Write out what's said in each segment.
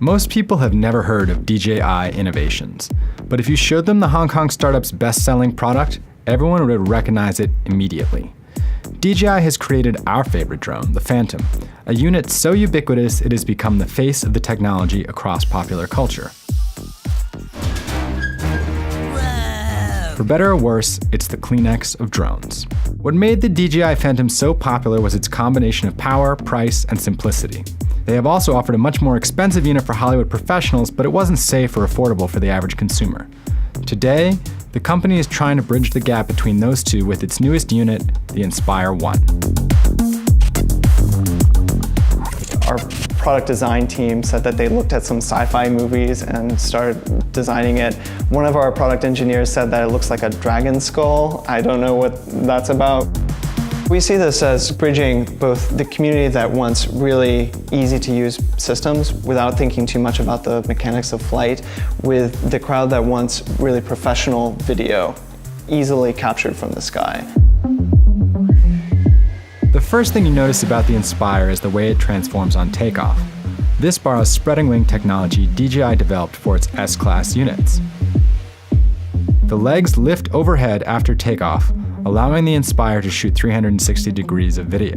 Most people have never heard of DJI Innovations, but if you showed them the Hong Kong startup's best-selling product, everyone would recognize it immediately. DJI has created our favorite drone, the Phantom, a unit so ubiquitous it has become the face of the technology across popular culture. For better or worse, it's the Kleenex of drones. What made the DJI Phantom so popular was its combination of power, price, and simplicity. They have also offered a much more expensive unit for Hollywood professionals, but it wasn't safe or affordable for the average consumer. Today, the company is trying to bridge the gap between those two with its newest unit, the Inspire One. Our product design team said that they looked at some sci-fi movies and started designing it. One of our product engineers said that it looks like a dragon skull. I don't know what that's about. We see this as bridging both the community that wants really easy to use systems without thinking too much about the mechanics of flight with the crowd that wants really professional video, easily captured from the sky. The first thing you notice about the Inspire is the way it transforms on takeoff. This borrows spreading wing technology DJI developed for its S-Class units. The legs lift overhead after takeoff, allowing the Inspire to shoot 360 degrees of video.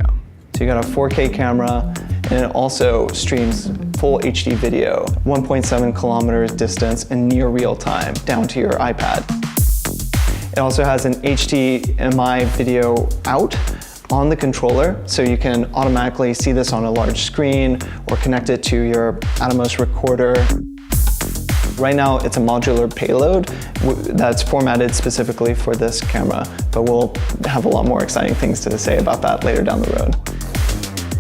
So you got a 4K camera, and it also streams full HD video, 1.7 kilometers distance in near real time, down to your iPad. It also has an HDMI video out on the controller, so you can automatically see this on a large screen or connect it to your Atomos recorder. Right now, it's a modular payload that's formatted specifically for this camera, but we'll have a lot more exciting things to say about that later down the road.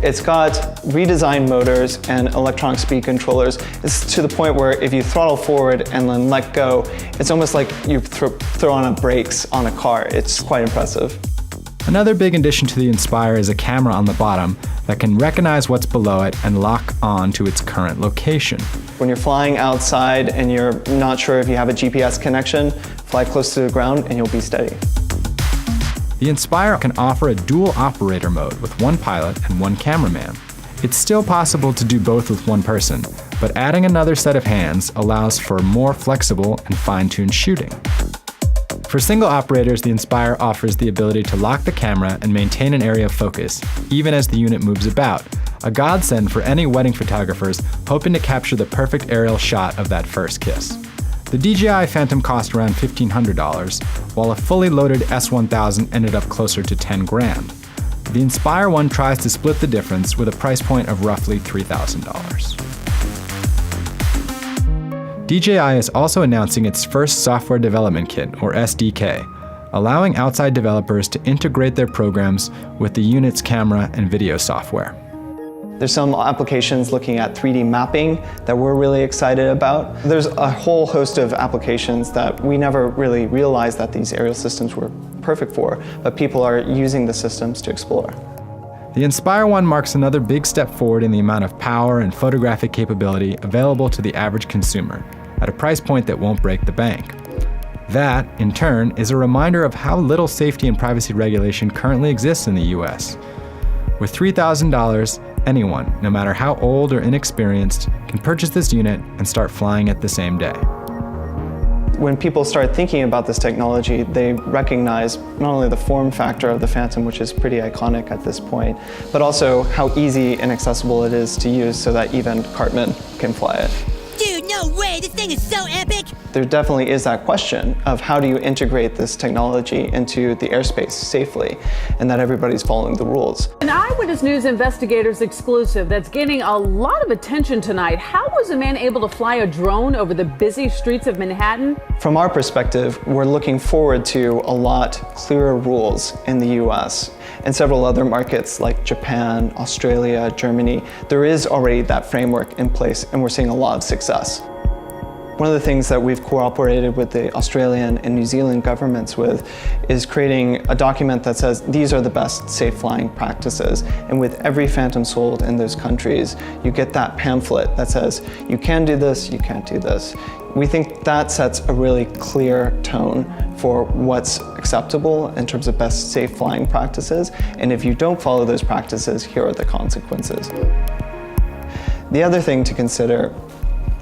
It's got redesigned motors and electronic speed controllers. It's to the point where if you throttle forward and then let go, it's almost like you throw on brakes on a car. It's quite impressive. Another big addition to the Inspire is a camera on the bottom that can recognize what's below it and lock on to its current location. When you're flying outside and you're not sure if you have a GPS connection, fly close to the ground and you'll be steady. The Inspire can offer a dual operator mode with one pilot and one cameraman. It's still possible to do both with one person, but adding another set of hands allows for more flexible and fine-tuned shooting. For single operators, the Inspire offers the ability to lock the camera and maintain an area of focus, even as the unit moves about, a godsend for any wedding photographers hoping to capture the perfect aerial shot of that first kiss. The DJI Phantom cost around $1,500, while a fully loaded S1000 ended up closer to $10 grand. The Inspire One tries to split the difference with a price point of roughly $3,000. DJI is also announcing its first software development kit, or SDK, allowing outside developers to integrate their programs with the unit's camera and video software. There's some applications looking at 3D mapping that we're really excited about. There's a whole host of applications that we never really realized that these aerial systems were perfect for, but people are using the systems to explore. The Inspire One marks another big step forward in the amount of power and photographic capability available to the average consumer, at a price point that won't break the bank. That, in turn, is a reminder of how little safety and privacy regulation currently exists in the US. With $3,000, anyone, no matter how old or inexperienced, can purchase this unit and start flying it the same day. When people start thinking about this technology, they recognize not only the form factor of the Phantom, which is pretty iconic at this point, but also how easy and accessible it is to use so that even Cartman can fly it. Dude, no way! This thing is so epic! There definitely is that question of how do you integrate this technology into the airspace safely and that everybody's following the rules. An Eyewitness News investigators exclusive that's getting a lot of attention tonight. How was a man able to fly a drone over the busy streets of Manhattan? From our perspective, we're looking forward to a lot clearer rules in the US and several other markets like Japan, Australia, Germany. There is already that framework in place and we're seeing a lot of success. One of the things that we've cooperated with the Australian and New Zealand governments with is creating a document that says these are the best safe flying practices. And with every Phantom sold in those countries, you get that pamphlet that says you can do this, you can't do this. We think that sets a really clear tone for what's acceptable in terms of best safe flying practices. And if you don't follow those practices, here are the consequences. The other thing to consider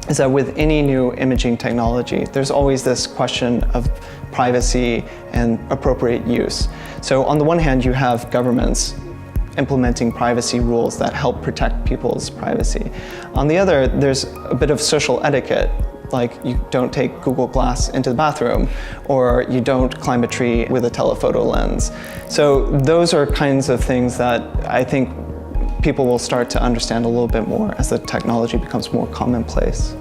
is that with any new imaging technology, there's always this question of privacy and appropriate use. So on the one hand, you have governments implementing privacy rules that help protect people's privacy. On the other, there's a bit of social etiquette, like you don't take Google Glass into the bathroom, or you don't climb a tree with a telephoto lens. So those are kinds of things that I think people will start to understand a little bit more as the technology becomes more commonplace.